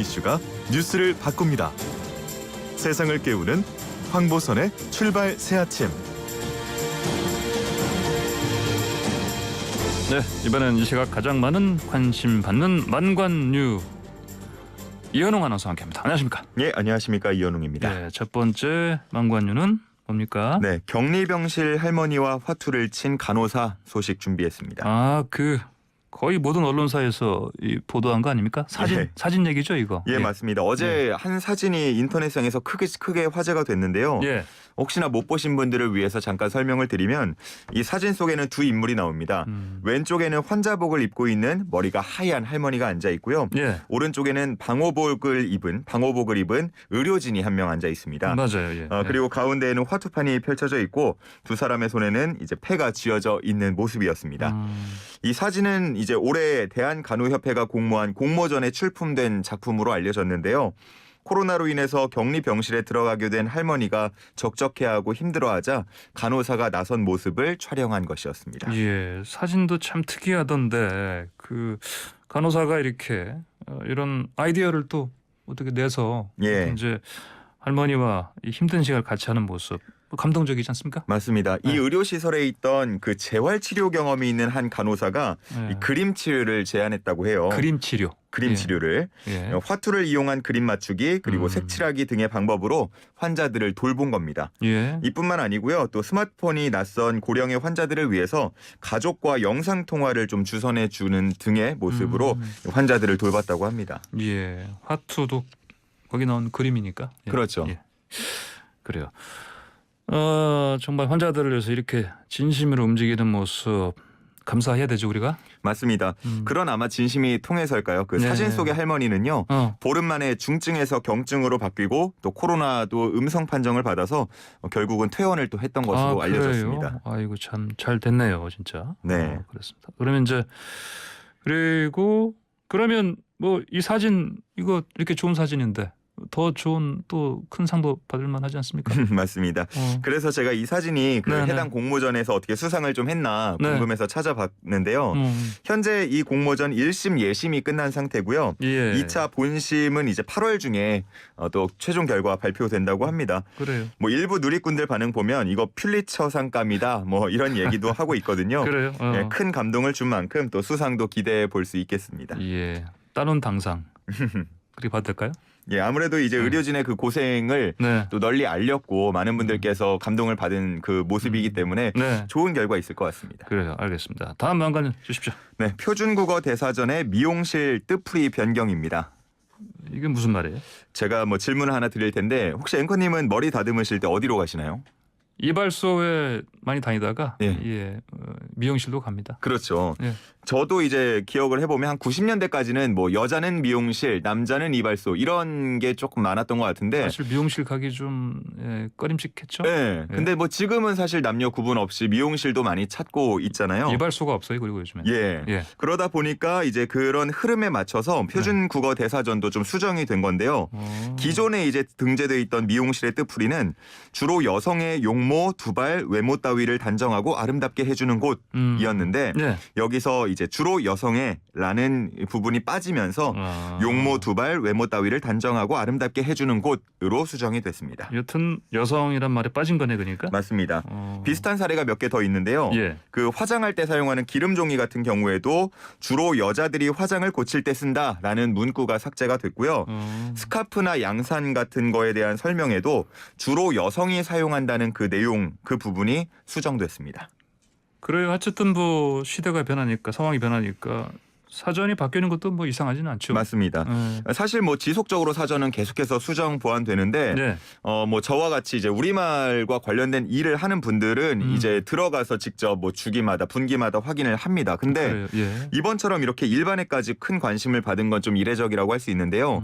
이슈가 뉴스를 바꿉니다. 세상을 깨우는 황보선의 출발 새아침. 네, 이번엔 이 시각 가장 많은 관심 받는 만관뉴 이현웅 아나운서와 함께합니다. 안녕하십니까? 예, 안녕하십니까, 이현웅입니다. 네, 첫 번째 만관뉴는 뭡니까? 네, 격리병실 할머니와 화투를 친 간호사 소식 준비했습니다. 거의 모든 언론사에서 보도한 거 아닙니까? 사진 얘기죠, 이거. 예, 맞습니다. 어제 한 사진이 인터넷상에서 크게 화제가 됐는데요. 예. 혹시나 못 보신 분들을 위해서 잠깐 설명을 드리면 이 사진 속에는 두 인물이 나옵니다. 왼쪽에는 환자복을 입고 있는 머리가 하얀 할머니가 앉아 있고요. 예. 오른쪽에는 방호복을 입은 의료진이 한 명 앉아 있습니다. 맞아요. 예. 그리고 가운데에는 화투판이 펼쳐져 있고 두 사람의 손에는 이제 패가 쥐어져 있는 모습이었습니다. 이 사진은 이제 올해 대한간호협회가 공모한 공모전에 출품된 작품으로 알려졌는데요. 코로나로 인해서 격리병실에 들어가게 된 할머니가 적적해하고 힘들어하자 간호사가 나선 모습을 촬영한 것이었습니다. 예, 사진도 참 특이하던데 그 간호사가 이렇게 이런 아이디어를 또 어떻게 내서 예. 이제 할머니와 이 힘든 시간을 같이 하는 모습 감동적이지 않습니까? 맞습니다. 네. 이 의료시설에 있던 그 재활치료 경험이 있는 한 간호사가 이 그림치료를 제안했다고 해요. 그림 치료를 예. 화투를 이용한 그림 맞추기 그리고 색칠하기 등의 방법으로 환자들을 돌본 겁니다. 예. 이뿐만 아니고요. 또 스마트폰이 낯선 고령의 환자들을 위해서 가족과 영상 통화를 좀 주선해 주는 등의 모습으로 환자들을 돌봤다고 합니다. 예. 화투도 거기 나온 그림이니까. 예. 그렇죠. 예. 그래요. 정말 환자들을 위해서 이렇게 진심으로 움직이는 모습 감사해야 되죠, 우리가? 맞습니다. 그런 아마 진심이 통해서일까요? 그 네. 사진 속의 할머니는요. 보름 만에 중증에서 경증으로 바뀌고 또 코로나도 음성 판정을 받아서 결국은 퇴원을 또 했던 것으로 알려졌습니다. 그래요? 아이고 참 잘 됐네요, 진짜. 네. 그렇습니다. 그러면 이제 그러면 뭐 이 사진 이거 이렇게 좋은 사진인데 더 좋은 또 큰 상도 받을 만하지 않습니까? 맞습니다. 그래서 제가 이 사진이 그 네네. 해당 공모전에서 어떻게 수상을 좀 했나 네. 궁금해서 찾아봤는데요. 현재 이 공모전 1심 예심이 끝난 상태고요. 예. 2차 본심은 이제 8월 중에 또 최종 결과 발표된다고 합니다. 그래요. 뭐 일부 누리꾼들 반응 보면 이거 퓰리처상감이다 뭐 이런 얘기도 하고 있거든요. 그래요. 예, 큰 감동을 준 만큼 또 수상도 기대해 볼 수 있겠습니다. 예. 따놓은 당상. 그리 받을까요? 예, 아무래도 이제 의료진의 그 고생을 네. 또 널리 알렸고 많은 분들께서 감동을 받은 그 모습이기 때문에 네. 좋은 결과 있을 것 같습니다. 그래요. 알겠습니다. 다음 만관 주십시오. 네, 표준국어 대사전의 미용실 뜻풀이 변경입니다. 이게 무슨 말이에요? 제가 뭐 질문을 하나 드릴 텐데 혹시 앵커님은 머리 다듬으실 때 어디로 가시나요? 이발소에 많이 다니다가 예. 미용실도 갑니다. 그렇죠. 예. 저도 이제 기억을 해보면 한 90년대까지는 뭐 여자는 미용실, 남자는 이발소 이런 게 조금 많았던 것 같은데 사실 미용실 가기 좀 꺼림칙했죠. 네. 근데 뭐 지금은 사실 남녀 구분 없이 미용실도 많이 찾고 있잖아요. 이발소가 없어요. 그리고 요즘에. 예. 그러다 보니까 이제 그런 흐름에 맞춰서 표준 국어 대사전도 좀 수정이 된 건데요. 기존에 이제 등재돼 있던 미용실의 뜻풀이는 주로 여성의 용모, 두발, 외모 따위를 단정하고 아름답게 해주는 곳이었는데 네. 여기서 이제 주로 여성의라는 부분이 빠지면서 용모, 두발, 외모 따위를 단정하고 아름답게 해주는 곳으로 수정이 됐습니다. 여튼 여성이란 말에 빠진 거네, 그러니까. 맞습니다. 비슷한 사례가 몇 개 더 있는데요. 예. 그 화장할 때 사용하는 기름 종이 같은 경우에도 주로 여자들이 화장을 고칠 때 쓴다라는 문구가 삭제가 됐고요. 스카프나 양산 같은 거에 대한 설명에도 주로 여성이 사용한다는 그 내용, 그 부분이 수정됐습니다. 그래요. 어쨌든 뭐 시대가 변하니까 상황이 변하니까 사전이 바뀌는 것도 뭐 이상하지는 않죠. 맞습니다. 사실 뭐 지속적으로 사전은 계속해서 수정 보완되는데 네. 뭐 저와 같이 이제 우리말과 관련된 일을 하는 분들은 이제 들어가서 직접 뭐 주기마다 분기마다 확인을 합니다. 근데 그래요. 예. 이번처럼 이렇게 일반에까지 큰 관심을 받은 건 좀 이례적이라고 할 수 있는데요.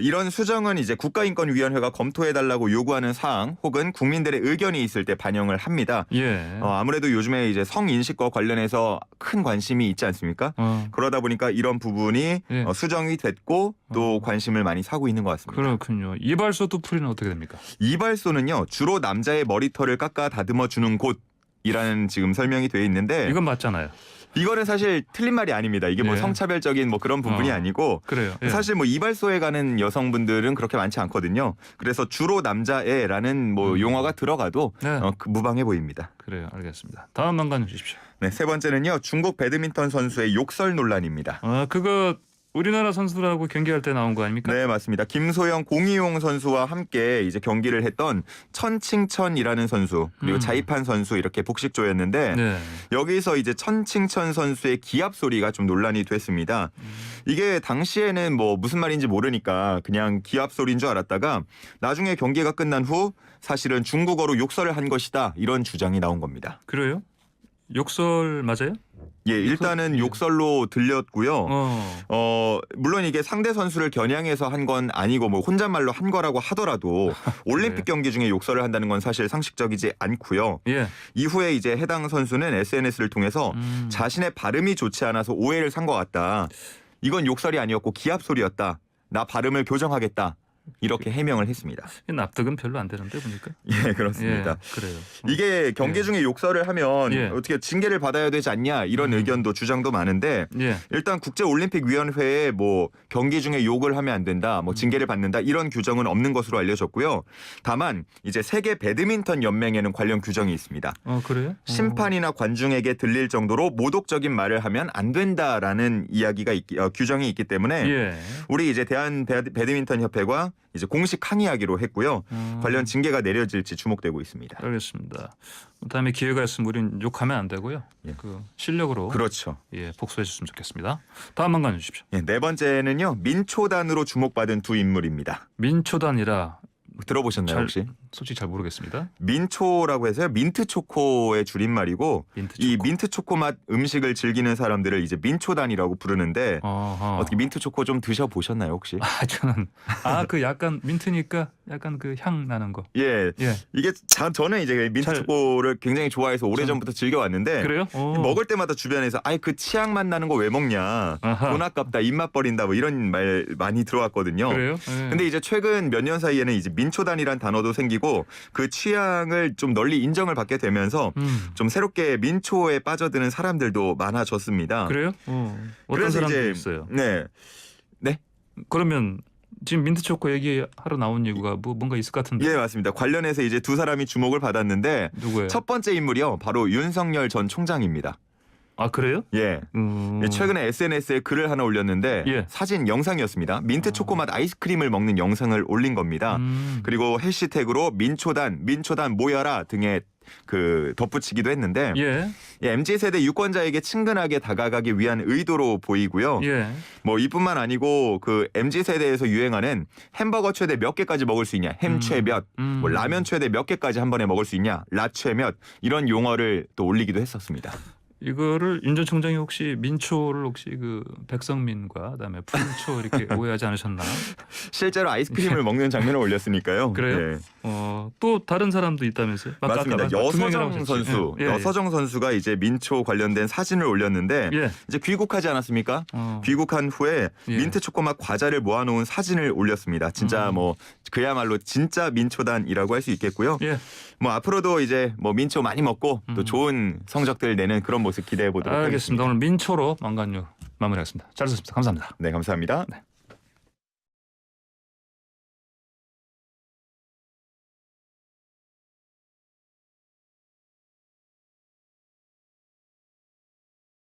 이런 수정은 이제 국가인권위원회가 검토해달라고 요구하는 사항 혹은 국민들의 의견이 있을 때 반영을 합니다. 예. 아무래도 요즘에 이제 성인식과 관련해서 큰 관심이 있지 않습니까? 그러다 보니까 이런 부분이 예. 수정이 됐고 또 관심을 많이 사고 있는 것 같습니다. 그렇군요. 이발소 뜻풀이는 어떻게 됩니까? 이발소는요. 주로 남자의 머리털을 깎아 다듬어 주는 곳이라는 지금 설명이 되어 있는데 이건 맞잖아요. 이거는 사실 틀린 말이 아닙니다. 이게 뭐 예. 성차별적인 뭐 그런 부분이 아니고 그래요. 예. 사실 뭐 이발소에 가는 여성분들은 그렇게 많지 않거든요. 그래서 주로 남자애라는 뭐 용어가 들어가도 네. 무방해 보입니다. 그래요. 알겠습니다. 다음 망간 주십시오. 네, 세 번째는요. 중국 배드민턴 선수의 욕설 논란입니다. 그거 우리나라 선수들하고 경기할 때 나온 거 아닙니까? 네, 맞습니다. 김소영, 공이용 선수와 함께 이제 경기를 했던 천칭천이라는 선수 그리고 자이판 선수 이렇게 복식조였는데 네. 여기서 이제 천칭천 선수의 기합 소리가 좀 논란이 됐습니다. 이게 당시에는 뭐 무슨 말인지 모르니까 그냥 기합 소리인 줄 알았다가 나중에 경기가 끝난 후 사실은 중국어로 욕설을 한 것이다 이런 주장이 나온 겁니다. 그래요? 욕설 맞아요? 예, 일단은 욕설로 들렸고요. 물론 이게 상대 선수를 겨냥해서 한 건 아니고 뭐 혼잣말로 한 거라고 하더라도 올림픽 경기 중에 욕설을 한다는 건 사실 상식적이지 않고요. 예. 이후에 이제 해당 선수는 SNS를 통해서 자신의 발음이 좋지 않아서 오해를 산 것 같다. 이건 욕설이 아니었고 기합 소리였다. 나 발음을 교정하겠다. 이렇게 해명을 했습니다. 납득은 별로 안 되는데 보니까. 예, 그렇습니다. 예, 그래요. 이게 경기 중에 욕설을 하면 예. 어떻게 징계를 받아야 되지 않냐 이런 의견도 주장도 많은데 예. 일단 국제올림픽위원회에 뭐 경기 중에 욕을 하면 안 된다, 뭐 징계를 받는다 이런 규정은 없는 것으로 알려졌고요. 다만 이제 세계 배드민턴 연맹에는 관련 규정이 있습니다. 그래요? 심판이나 관중에게 들릴 정도로 모독적인 말을 하면 안 된다라는 이야기가 규정이 있기 때문에 예. 우리 이제 대한 배드민턴 협회가 이제 공식 항의하기로 했고요. 관련 징계가 내려질지 주목되고 있습니다. 알겠습니다. 다음에 기회가 있으면 우린 욕하면 안 되고요. 예. 그 실력으로 그렇죠. 예, 복수해 주셨으면 좋겠습니다. 다음 한간 주십시오. 예, 네 번째는요. 민초단으로 주목받은 두 인물입니다. 민초단이라 들어보셨나요 혹시? 솔직히 잘 모르겠습니다. 민초라고 해서요. 민트 초코의 줄임말이고 민트 이 초코. 민트 초코 맛 음식을 즐기는 사람들을 이제 민초단이라고 부르는데 어허. 어떻게 민트 초코 좀 드셔보셨나요 혹시? 저는 그 약간 민트니까 약간 그 향 나는 거. 예, 예. 이게 저는 이제 민트 초코를 굉장히 좋아해서 오래전부터 즐겨왔는데 그래요? 먹을 때마다 주변에서 아이 그 치약 맛 나는 거 왜 먹냐 아하. 돈 아깝다 입맛 버린다 뭐 이런 말 많이 들어왔거든요. 그래요? 예. 근데 이제 최근 몇 년 사이에는 이제 민초단이란 단어도 생기고 그 취향을 좀 널리 인정을 받게 되면서 좀 새롭게 민초에 빠져드는 사람들도 많아졌습니다. 그래요? 어떤 그래서 사람들이 이제 있어요? 네. 그러면 지금 민트 초코 얘기하러 나온 이유가 뭔가 있을 것 같은데. 예, 맞습니다. 관련해서 이제 두 사람이 주목을 받았는데 누구예요? 첫 번째 인물이요. 바로 윤석열 전 총장입니다. 아 그래요? 예. 최근에 SNS에 글을 하나 올렸는데 예. 사진 영상이었습니다. 민트 초코맛 아이스크림을 먹는 영상을 올린 겁니다. 그리고 해시태그로 민초단 모여라 등의 그 덧붙이기도 했는데 예. MZ세대 유권자에게 친근하게 다가가기 위한 의도로 보이고요. 예. 뭐 이뿐만 아니고 그 MZ세대에서 유행하는 햄버거 최대 몇 개까지 먹을 수 있냐, 햄 최몇, 뭐 라면 최대 몇 개까지 한 번에 먹을 수 있냐, 라 최몇 이런 용어를 또 올리기도 했었습니다. 이거를 윤 전 총장이 혹시 민초를 혹시 그 백성민과 그다음에 푸른초 이렇게 오해하지 않으셨나요? 실제로 아이스크림을 먹는 장면을 올렸으니까요. 그래요? 예. 또 다른 사람도 있다면서요? 맞습니다. 두 명이라고 여서정 하셨지. 선수, 예, 예. 여서정 선수가 이제 민초 관련된 사진을 올렸는데 예. 이제 귀국하지 않았습니까? 어. 귀국한 후에 예. 민트 초코맛 과자를 모아놓은 사진을 올렸습니다. 진짜 뭐 그야말로 진짜 민초단이라고 할 수 있겠고요. 예. 뭐 앞으로도 이제 뭐 민초 많이 먹고 또 좋은 성적들 내는 그런 모습 기대해 보도록 알겠습니다. 하겠습니다. 오늘 민초로 망간유 마무리하겠습니다. 잘 썼습니다. 감사합니다. 네, 감사합니다. 네.